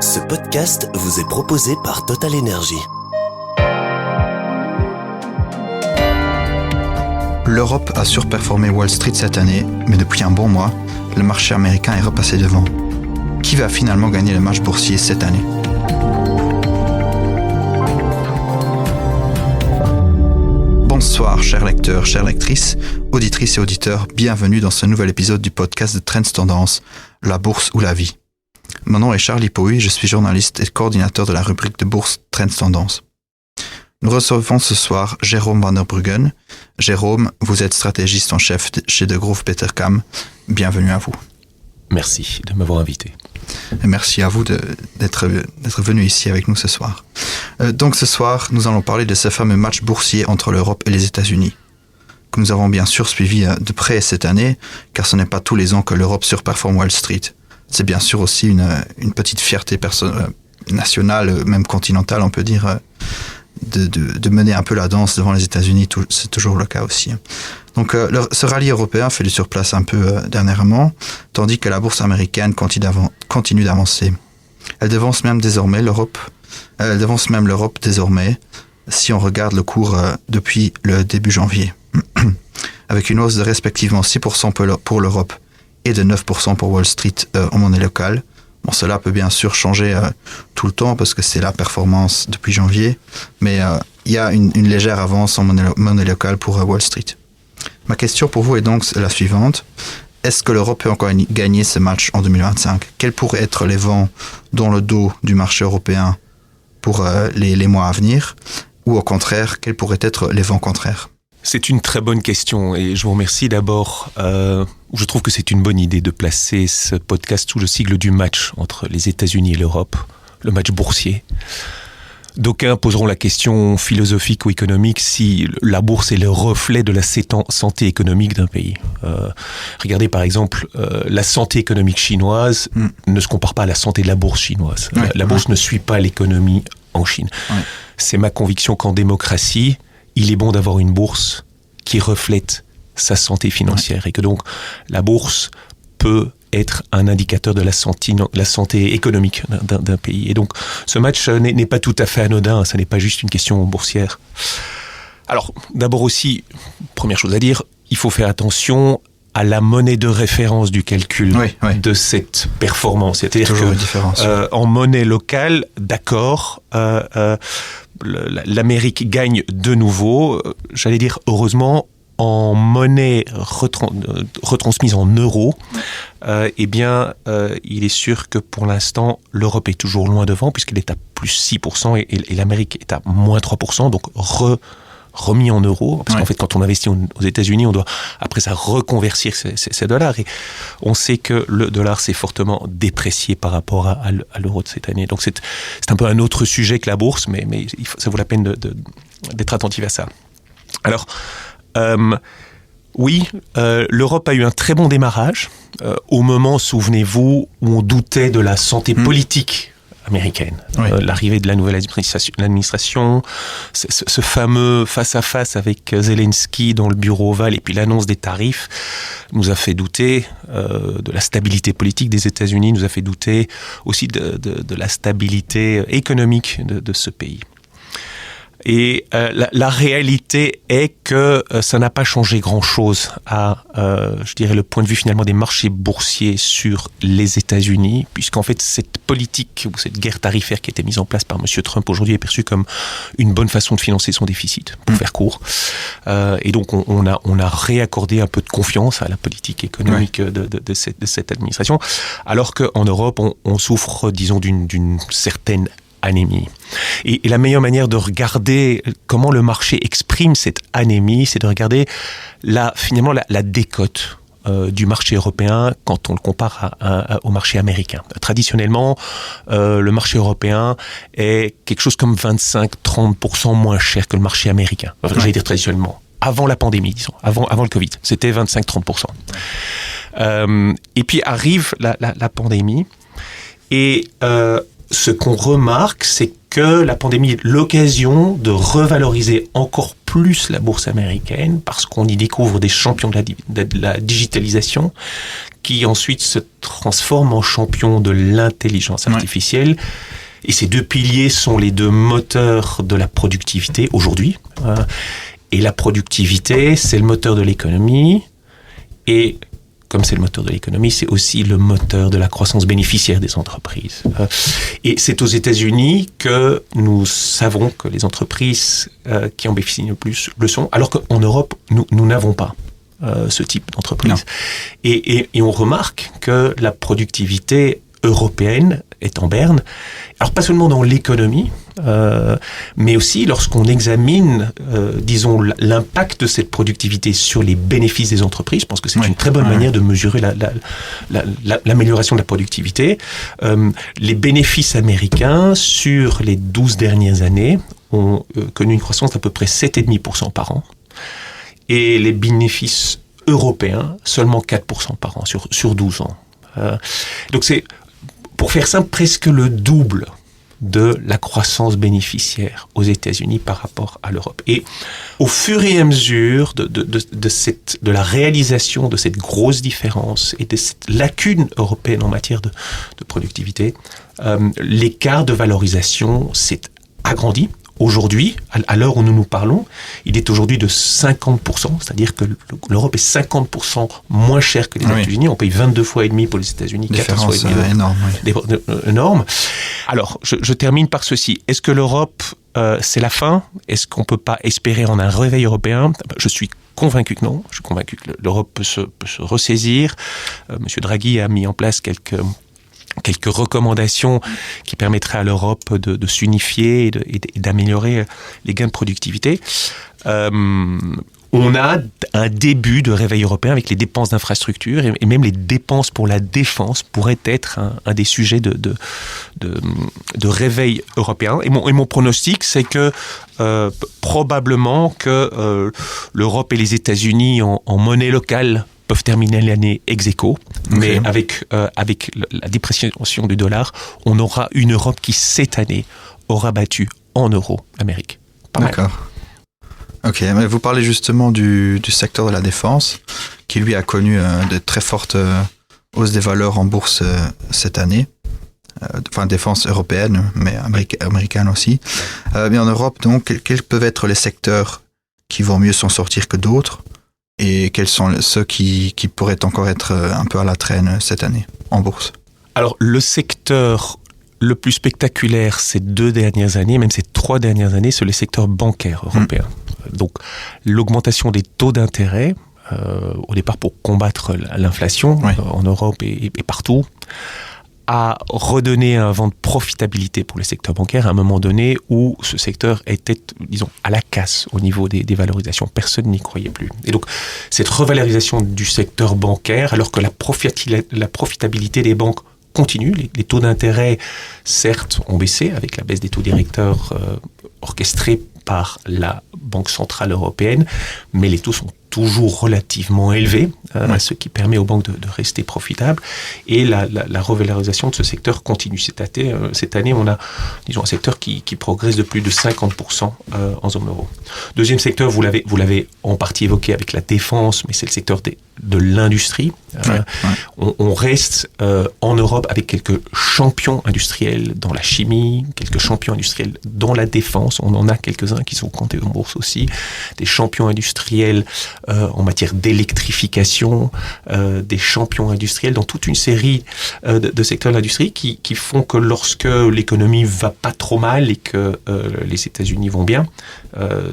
Ce podcast vous est proposé par Total Energy. L'Europe a surperformé Wall Street cette année, mais depuis un bon mois, le marché américain est repassé devant. Qui va finalement gagner le match boursier cette année ? Bonsoir chers lecteurs, chères lectrices, auditrices et auditeurs, bienvenue dans ce nouvel épisode du podcast de Trends Tendance, la bourse ou la vie. Mon nom est Charlie Pouy, je suis journaliste et coordinateur de la rubrique de bourse Trends Tendance. Nous recevons ce soir Jérôme Van der Bruggen. Jérôme, vous êtes stratégiste en chef chez Degroof Petercam. Bienvenue à vous. Merci de m'avoir invité. Et merci à vous d'être venu ici avec nous ce soir. Donc ce soir, nous allons parler de ce fameux match boursier entre l'Europe et les États-Unis, que nous avons bien sûr suivi de près cette année, car ce n'est pas tous les ans que l'Europe surperforme Wall Street. C'est bien sûr aussi une petite fierté nationale, même continentale, on peut dire, de mener un peu la danse devant les États-Unis. C'est toujours le cas aussi. Donc ce rallye européen fait du surplace un peu dernièrement, tandis que la bourse américaine continue d'avancer. Elle devance même l'Europe désormais, si on regarde le cours depuis le début janvier, avec une hausse de respectivement 6% pour l'Europe et de 9% pour Wall Street en monnaie locale. Bon, cela peut bien sûr changer tout le temps parce que c'est la performance depuis janvier, mais il y a une légère avance en monnaie locale pour Wall Street. Ma question pour vous est donc la suivante. Est-ce que l'Europe peut encore gagner ce match en 2025 ? Quels pourraient être les vents dans le dos du marché européen pour les mois à venir ? Ou au contraire, quels pourraient être les vents contraires ? C'est une très bonne question et je vous remercie d'abord. Je trouve que c'est une bonne idée de placer ce podcast sous le sigle du match entre les États-Unis et l'Europe, le match boursier. D'aucuns poseront la question philosophique ou économique si la bourse est le reflet de la santé économique d'un pays. Regardez par exemple, la santé économique chinoise ne se compare pas à la santé de la bourse chinoise. Ouais, la bourse ne suit pas l'économie en Chine. Ouais. C'est ma conviction qu'en démocratie, il est bon d'avoir une bourse qui reflète sa santé financière et que donc la bourse peut être un indicateur de la santé économique d'un pays. Et donc ce match n'est pas tout à fait anodin, ce n'est pas juste une question boursière. Alors d'abord aussi, première chose à dire, il faut faire attention à la monnaie de référence du calcul de cette performance. C'est-à-dire que en monnaie locale, d'accord, l'Amérique gagne de nouveau, j'allais dire heureusement, en monnaie retransmise en euros, il est sûr que pour l'instant, l'Europe est toujours loin devant puisqu'elle est à plus 6% et l'Amérique est à moins 3%, donc remis en euros, parce qu'en fait, quand on investit aux États-Unis, on doit, après ça, reconvertir ces dollars. Et on sait que le dollar s'est fortement déprécié par rapport à l'euro de cette année. Donc, c'est un peu un autre sujet que la bourse, mais ça vaut la peine d'être attentif à ça. Alors, l'Europe a eu un très bon démarrage. Au moment, souvenez-vous, où on doutait de la santé politique américaine. L'arrivée de la nouvelle administration, ce fameux face-à-face avec Zelensky dans le bureau ovale et puis l'annonce des tarifs nous a fait douter de la stabilité politique des États-Unis, nous a fait douter aussi de la stabilité économique de ce pays. Et la réalité est que ça n'a pas changé grand-chose à, je dirais, le point de vue finalement des marchés boursiers sur les États-Unis, puisqu'en fait cette politique ou cette guerre tarifaire qui a été mise en place par M. Trump aujourd'hui est perçue comme une bonne façon de financer son déficit, pour faire court. Et donc on a réaccordé un peu de confiance à la politique économique de cette administration, alors qu'en Europe on souffre, disons, d'une certaine anémie. Et la meilleure manière de regarder comment le marché exprime cette anémie, c'est de regarder finalement la décote du marché européen quand on le compare au marché américain. Traditionnellement, le marché européen est quelque chose comme 25-30% moins cher que le marché américain. Enfin, j'allais dire traditionnellement. Avant la pandémie, disons, avant le Covid, c'était 25-30%. Et puis arrive la pandémie et ce qu'on remarque, c'est que la pandémie est l'occasion de revaloriser encore plus la bourse américaine parce qu'on y découvre des champions de la digitalisation qui ensuite se transforment en champions de l'intelligence artificielle. Et ces deux piliers sont les deux moteurs de la productivité aujourd'hui. Et la productivité, c'est le moteur de l'économie. Et comme c'est le moteur de l'économie, c'est aussi le moteur de la croissance bénéficiaire des entreprises. Et c'est aux États-Unis que nous savons que les entreprises qui en bénéficient le plus le sont, alors qu'en Europe, nous n'avons pas ce type d'entreprise. Et on remarque que la productivité européenne est en berne. Alors pas seulement dans l'économie, mais aussi lorsqu'on examine, disons, l'impact de cette productivité sur les bénéfices des entreprises. Je pense que c'est une très bonne manière de mesurer l'amélioration de la productivité. Les bénéfices américains sur les 12 dernières années ont connu une croissance d'à peu près 7,5% par an. Et les bénéfices européens, seulement 4% par an sur 12 ans. Donc c'est, pour faire simple, presque le double de la croissance bénéficiaire aux États-Unis par rapport à l'Europe. Et au fur et à mesure de la réalisation de cette grosse différence et de cette lacune européenne en matière de productivité, l'écart de valorisation s'est agrandi. Aujourd'hui, à l'heure où nous parlons, il est aujourd'hui de 50%, c'est-à-dire que l'Europe est 50% moins chère que les États-Unis. On paye 22 fois et demi pour les États-Unis, 14 fois et demi. Énorme. Énorme. Alors, je termine par ceci. Est-ce que l'Europe, c'est la fin ? Est-ce qu'on ne peut pas espérer en un réveil européen ? Je suis convaincu que non. Je suis convaincu que l'Europe peut se ressaisir. Monsieur Draghi a mis en place quelques recommandations qui permettraient à l'Europe de s'unifier et d'améliorer les gains de productivité. On a un début de réveil européen avec les dépenses d'infrastructure et même les dépenses pour la défense pourraient être un des sujets de réveil européen. Et mon pronostic, c'est que probablement que l'Europe et les États-Unis en monnaie locale peuvent terminer l'année ex aequo, mais avec la dépréciation du dollar, on aura une Europe qui, cette année, aura battu en euros l'Amérique. D'accord. Ok, mais vous parlez justement du secteur de la défense, qui lui a connu de très fortes hausses des valeurs en bourse cette année. Enfin, défense européenne, mais américaine aussi. Mais en Europe, donc, quels peuvent être les secteurs qui vont mieux s'en sortir que d'autres ? Et quels sont ceux qui pourraient encore être un peu à la traîne cette année en bourse ? Alors, le secteur le plus spectaculaire ces 2 dernières années, même ces 3 dernières années, c'est le secteur bancaire européen. Donc, l'augmentation des taux d'intérêt, au départ pour combattre l'inflation en Europe et partout, a redonné un vent de profitabilité pour le secteur bancaire à un moment donné où ce secteur était, disons, à la casse au niveau des valorisations. Personne n'y croyait plus. Et donc, cette revalorisation du secteur bancaire, alors que la profitabilité des banques continue, les taux d'intérêt, certes, ont baissé avec la baisse des taux directeurs orchestrés par la Banque centrale européenne, mais les taux sont toujours relativement élevés, ce qui permet aux banques de rester profitables. Et la revalorisation de ce secteur continue. Cette année, on a, disons, un secteur qui progresse de plus de 50% en zone euro. Deuxième secteur, vous l'avez en partie évoqué avec la défense, mais c'est le secteur de l'industrie. On reste en Europe avec quelques champions industriels dans la chimie, quelques champions industriels dans la défense. On en a quelques-uns qui sont cotés en bourse aussi. Des champions industriels en matière d'électrification, des champions industriels dans toute une série de secteurs de l'industrie qui font que lorsque l'économie va pas trop mal et que les États-Unis vont bien,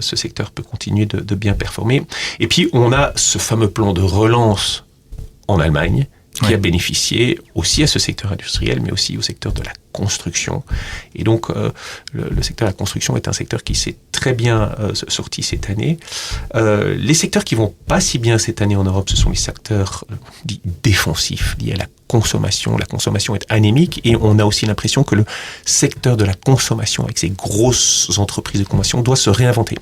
ce secteur peut continuer de bien performer. Et puis, on a ce fameux plan de relance en Allemagne qui a bénéficié aussi à ce secteur industriel, mais aussi au secteur de la construction. Et donc, le secteur de la construction est un secteur qui s'est très bien sorti cette année. Les secteurs qui vont pas si bien cette année en Europe, ce sont les secteurs dits défensifs, liés à la consommation. La consommation est anémique et on a aussi l'impression que le secteur de la consommation, avec ces grosses entreprises de consommation, doit se réinventer.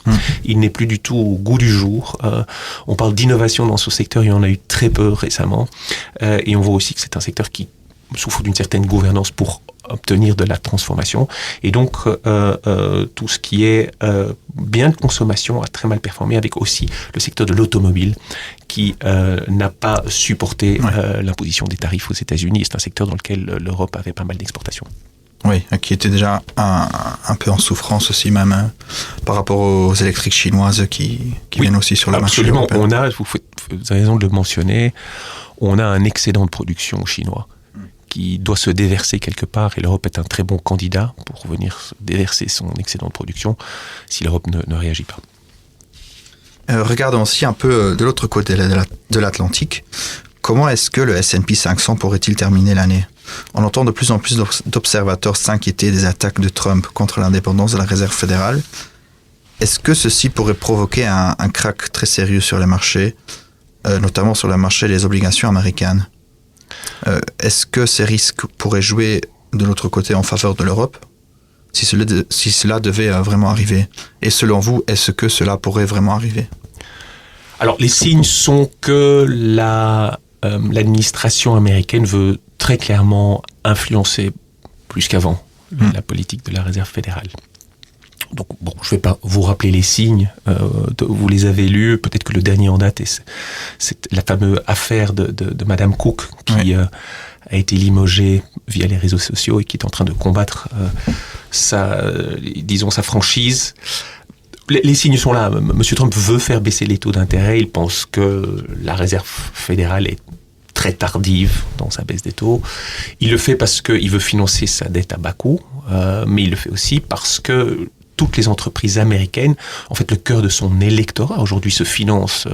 Il n'est plus du tout au goût du jour. On parle d'innovation dans ce secteur, il y en a eu très peu récemment. Et on voit aussi que c'est un secteur qui souffre d'une certaine gouvernance pour obtenir de la transformation. Et donc, tout ce qui est bien de consommation a très mal performé, avec aussi le secteur de l'automobile qui n'a pas supporté l'imposition des tarifs aux États-Unis. C'est un secteur dans lequel l'Europe avait pas mal d'exportations. Oui, qui était déjà un peu en souffrance aussi même par rapport aux électriques chinoises qui viennent aussi sur le marché européen. Absolument, vous avez raison de le mentionner, on a un excédent de production chinois qui doit se déverser quelque part, et l'Europe est un très bon candidat pour venir déverser son excédent de production si l'Europe ne réagit pas. Regardons aussi un peu de l'autre côté de l'Atlantique. Comment est-ce que le S&P 500 pourrait-il terminer l'année ? On entend de plus en plus d'observateurs s'inquiéter des attaques de Trump contre l'indépendance de la Réserve fédérale. Est-ce que ceci pourrait provoquer un krach très sérieux sur les marchés, notamment sur le marché des obligations américaines ? Est-ce que ces risques pourraient jouer de l'autre côté en faveur de l'Europe, si cela devait vraiment arriver ? Et selon vous, est-ce que cela pourrait vraiment arriver ? Alors, les signes sont que l'administration américaine veut très clairement influencer plus qu'avant la politique de la Réserve fédérale. Donc, bon, je ne vais pas vous rappeler les signes, vous les avez lus, peut-être que le dernier en date c'est la fameuse affaire de Madame Cook qui a été limogée via les réseaux sociaux et qui est en train de combattre sa franchise. Les signes sont là. Monsieur Trump veut faire baisser les taux d'intérêt. Il pense que la Réserve fédérale est très tardive dans sa baisse des taux. Il le fait parce qu'il veut financer sa dette à bas coût, mais il le fait aussi parce que toutes les entreprises américaines, en fait, le cœur de son électorat aujourd'hui se finance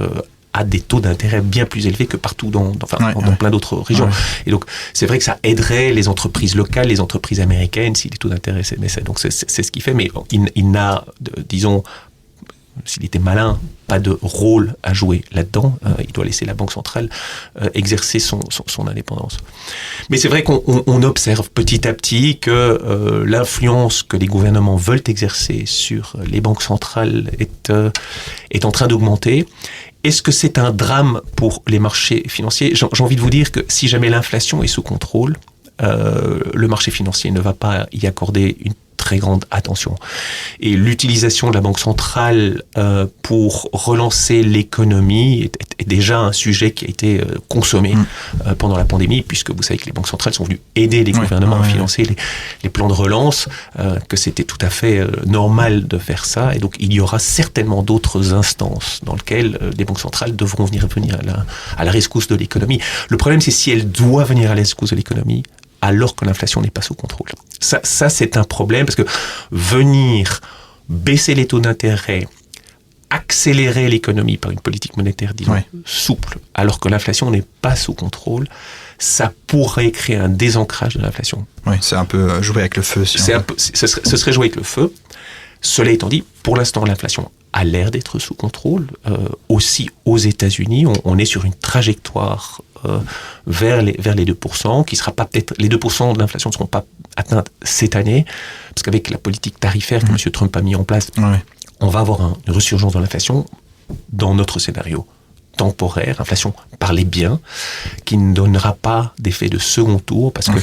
à des taux d'intérêt bien plus élevés que partout dans plein d'autres régions. Ouais. Et donc, c'est vrai que ça aiderait les entreprises locales, les entreprises américaines, si les taux d'intérêt baissaient. Donc, c'est ce qu'il fait, mais il n'a, disons, s'il était malin, pas de rôle à jouer là-dedans. Il doit laisser la Banque centrale exercer son indépendance. Mais c'est vrai qu'on observe petit à petit que l'influence que les gouvernements veulent exercer sur les banques centrales est en train d'augmenter. Est-ce que c'est un drame pour les marchés financiers ? J'ai envie de vous dire que si jamais l'inflation est sous contrôle, le marché financier ne va pas y accorder une très grande attention. Et l'utilisation de la Banque centrale pour relancer l'économie est déjà un sujet qui a été consommé pendant la pandémie, puisque vous savez que les banques centrales sont venues aider les gouvernements à financer les plans de relance, que c'était tout à fait normal de faire ça. Et donc, il y aura certainement d'autres instances dans lesquelles les banques centrales devront venir à la rescousse de l'économie. Le problème, c'est si elles doivent venir à la rescousse de l'économie, alors que l'inflation n'est pas sous contrôle. Ça, c'est un problème, parce que venir baisser les taux d'intérêt, accélérer l'économie par une politique monétaire, disons, souple, alors que l'inflation n'est pas sous contrôle, ça pourrait créer un désancrage de l'inflation. Oui, c'est un peu jouer avec le feu. Ce serait jouer avec le feu. Cela étant dit, pour l'instant, l'inflation a l'air d'être sous contrôle. Aussi aux États-Unis, on est sur une trajectoire vers les 2%, qui sera pas peut-être, les 2% de l'inflation ne seront pas atteintes cette année, parce qu'avec la politique tarifaire que M. Trump a mis en place, on va avoir une resurgence de l'inflation dans notre scénario temporaire, inflation par les biens, qui ne donnera pas d'effet de second tour, parce que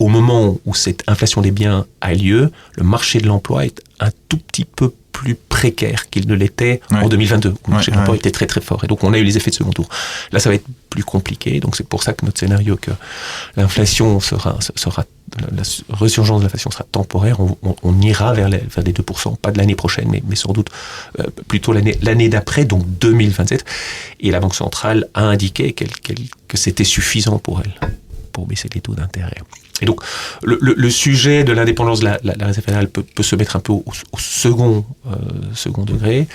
au moment où cette inflation des biens a lieu, le marché de l'emploi est un tout petit peu plus précaire qu'il ne l'était en 2022, où le marché de l'emploi était très très fort. Et donc on a eu les effets de second tour. Là, ça va être plus compliqué. Donc c'est pour ça que notre scénario, que l'inflation sera la resurgence de l'inflation sera temporaire. On ira vers les 2%, pas de l'année prochaine, mais sans doute plutôt l'année d'après, donc 2027. Et la Banque centrale a indiqué que c'était suffisant pour elle, pour baisser les taux d'intérêt. Et donc, le sujet de l'indépendance de la Réserve fédérale peut se mettre un peu au second degré.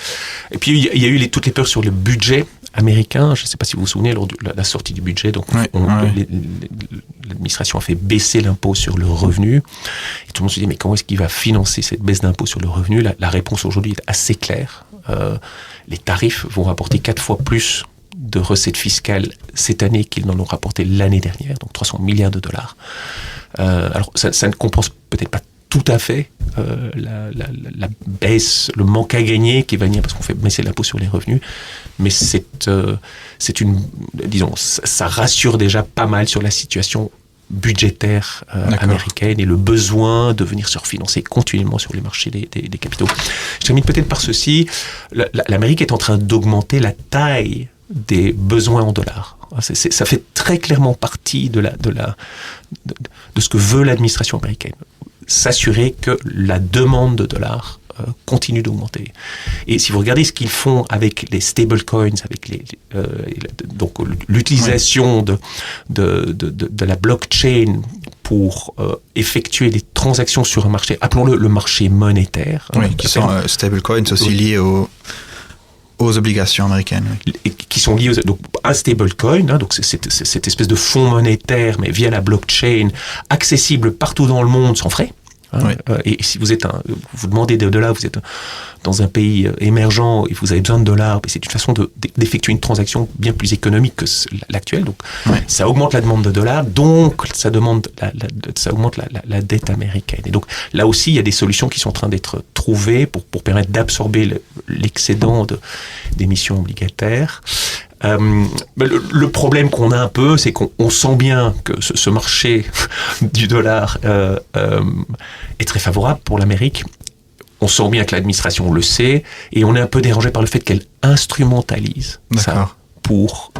Et puis, il y a eu toutes les peurs sur le budget américain. Je ne sais pas si vous vous souvenez, lors de la sortie du budget, donc l'administration a fait baisser l'impôt sur le revenu. Et tout le monde se dit, mais comment est-ce qu'il va financer cette baisse d'impôt sur le revenu ? La réponse aujourd'hui est assez claire. Les tarifs vont rapporter 4 fois plus de recettes fiscales cette année qu'ils n'en ont rapporté l'année dernière, donc 300 milliards de dollars. Alors, ça ne compense peut-être pas tout à fait la baisse, le manque à gagner qui va venir parce qu'on fait baisser l'impôt sur les revenus, mais c'est une, disons, ça rassure déjà pas mal sur la situation budgétaire américaine et le besoin de venir se refinancer continuellement sur les marchés des capitaux. Je termine peut-être par ceci. L'Amérique est en train d'augmenter la taille des besoins en dollars. Ça fait très clairement partie de ce que veut l'administration américaine. S'assurer que la demande de dollars continue d'augmenter. Et si vous regardez ce qu'ils font avec les stablecoins, avec donc l'utilisation de la blockchain pour effectuer des transactions sur un marché, appelons-le le marché monétaire. Oui, qui sont stablecoins aussi liés aux obligations américaines. Et qui sont liés donc un stablecoin, donc c'est cette espèce de fonds monétaire, mais via la blockchain, accessible partout dans le monde sans frais. Oui. Et si vous vous demandez des dollars, vous êtes dans un pays émergent et vous avez besoin de dollars, c'est une façon d'effectuer une transaction bien plus économique que l'actuelle. Donc, ça augmente la demande de dollars, donc ça augmente la dette américaine. Et donc, là aussi, il y a des solutions qui sont en train d'être trouvées pour permettre d'absorber l'excédent d'émissions obligataires. Le problème qu'on a un peu, c'est qu'on sent bien que ce marché du dollar est très favorable pour l'Amérique. On sent bien que l'administration le sait, et on est un peu dérangé par le fait qu'elle instrumentalise ça pour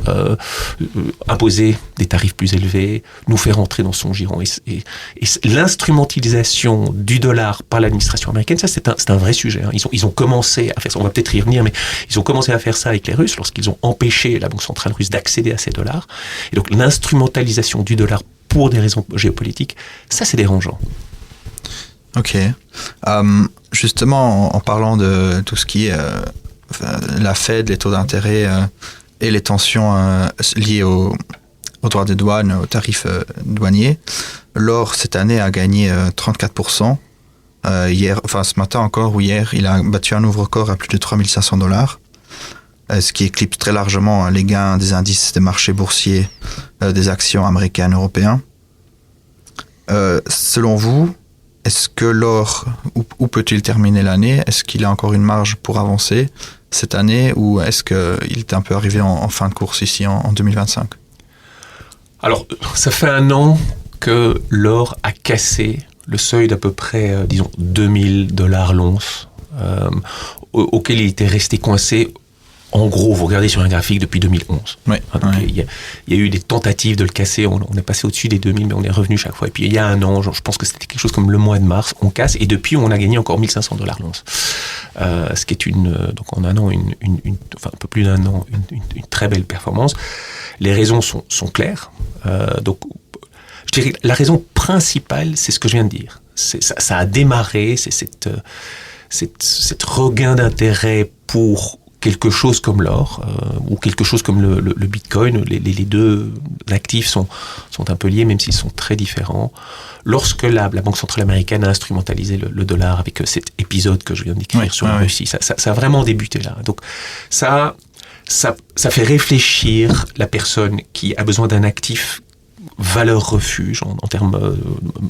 imposer des tarifs plus élevés, nous faire entrer dans son giron. Et l'instrumentalisation du dollar par l'administration américaine, ça c'est un vrai sujet. Ils ont commencé à faire ça, on va peut-être y revenir, mais ils ont commencé à faire ça avec les Russes lorsqu'ils ont empêché la Banque centrale russe d'accéder à ces dollars. Et donc l'instrumentalisation du dollar pour des raisons géopolitiques, ça c'est dérangeant. Ok. Justement, en parlant de tout ce qui est la Fed, les taux d'intérêt et les tensions liées aux droits de douane, aux tarifs douaniers, l'or cette année a gagné 34%. Ce matin encore ou hier, il a battu un nouveau record à plus de $3 500, ce qui éclipse très largement les gains des indices des marchés boursiers des actions américaines et européens. Selon vous, est-ce que l'or, où peut-il terminer l'année? Est-ce qu'il a encore une marge pour avancer cette année, ou est-ce qu'il est un peu arrivé en fin de course ici en 2025? Alors, ça fait un an que l'or a cassé le seuil d'à peu près, disons, $2000 l'once, auquel il était resté coincé. En gros, vous regardez sur un graphique depuis 2011. Oui, il y a eu des tentatives de le casser. On est passé au-dessus des 2000, mais on est revenu chaque fois. Et puis, il y a un an, je pense que c'était quelque chose comme le mois de mars, on casse. Et depuis, on a gagné encore $1500 l'once. Ce qui est donc en un an, un peu plus d'un an, une très belle performance. Les raisons sont claires. Donc, je dirais que la raison principale, c'est ce que je viens de dire. Ça a démarré, c'est cette regain d'intérêt pour quelque chose comme l'or ou quelque chose comme le Bitcoin. Les deux actifs sont un peu liés, même s'ils sont très différents. Lorsque la Banque centrale américaine a instrumentalisé le dollar avec cet épisode que je viens de décrire sur la Russie, ça a vraiment débuté là. Donc ça fait réfléchir la personne qui a besoin d'un actif valeur refuge en termes,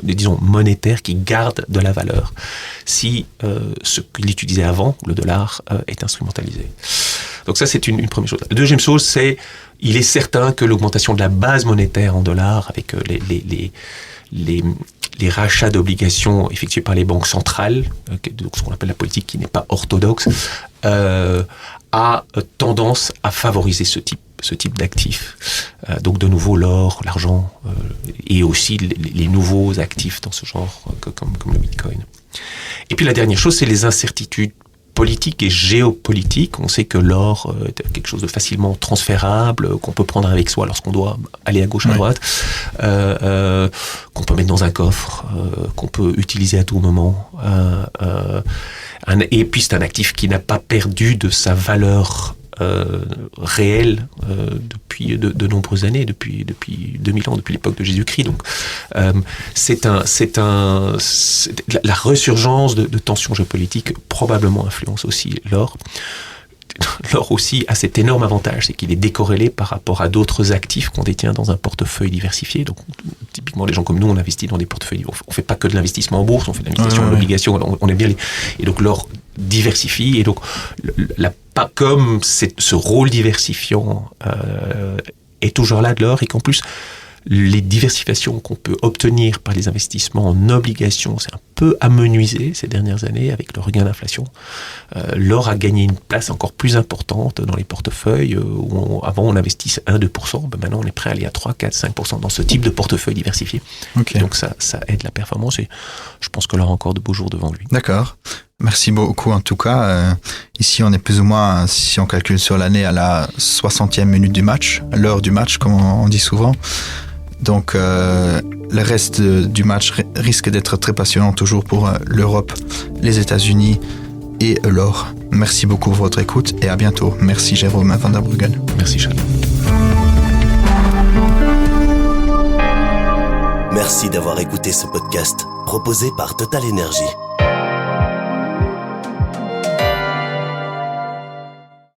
disons, monétaires, qui garde de la valeur si ce qu'il utilisait avant, le dollar, est instrumentalisé. Donc ça, c'est une première chose. La deuxième chose, c'est il est certain que l'augmentation de la base monétaire en dollars avec les rachats d'obligations effectués par les banques centrales, donc ce qu'on appelle la politique qui n'est pas orthodoxe, a tendance à favoriser ce type d'actifs. Donc de nouveau l'or, l'argent et aussi les nouveaux actifs dans ce genre comme le Bitcoin. Et puis la dernière chose, c'est les incertitudes politiques et géopolitiques. On sait que l'or est quelque chose de facilement transférable, qu'on peut prendre avec soi lorsqu'on doit aller à gauche, à droite, qu'on peut mettre dans un coffre, qu'on peut utiliser à tout moment. Et puis c'est un actif qui n'a pas perdu de sa valeur réelle depuis de nombreuses années, depuis 2000 ans, depuis l'époque de Jésus-Christ. Donc, la résurgence de tensions géopolitiques probablement influence aussi l'or. L'or aussi a cet énorme avantage, c'est qu'il est décorrélé par rapport à d'autres actifs qu'on détient dans un portefeuille diversifié. Donc, typiquement, les gens comme nous, on investit dans des portefeuilles. On fait pas que de l'investissement en bourse, on fait de l'investissement en obligations. On aime bien et donc l'or diversifie. Et donc, comme ce rôle diversifiant est toujours là de l'or, et qu'en plus, Les diversifications qu'on peut obtenir par les investissements en obligations, c'est un peu amenuisé ces dernières années avec le regain d'inflation. L'or a gagné une place encore plus importante dans les portefeuilles où avant on investissait 1-2%, maintenant on est prêt à aller à 3, 4, 5% dans ce type de portefeuille diversifié. Okay. Donc ça aide la performance et je pense que l'or a encore de beaux jours devant lui. D'accord. Merci beaucoup en tout cas. Ici on est plus ou moins, si on calcule sur l'année, à la 60e minute du match, l'heure du match comme on dit souvent. Donc le reste du match risque d'être très passionnant toujours pour l'Europe, les États-Unis et l'or. Merci beaucoup pour votre écoute et à bientôt. Merci Jérôme van der Bruggen. Merci Charles. Merci d'avoir écouté ce podcast proposé par Total Energy.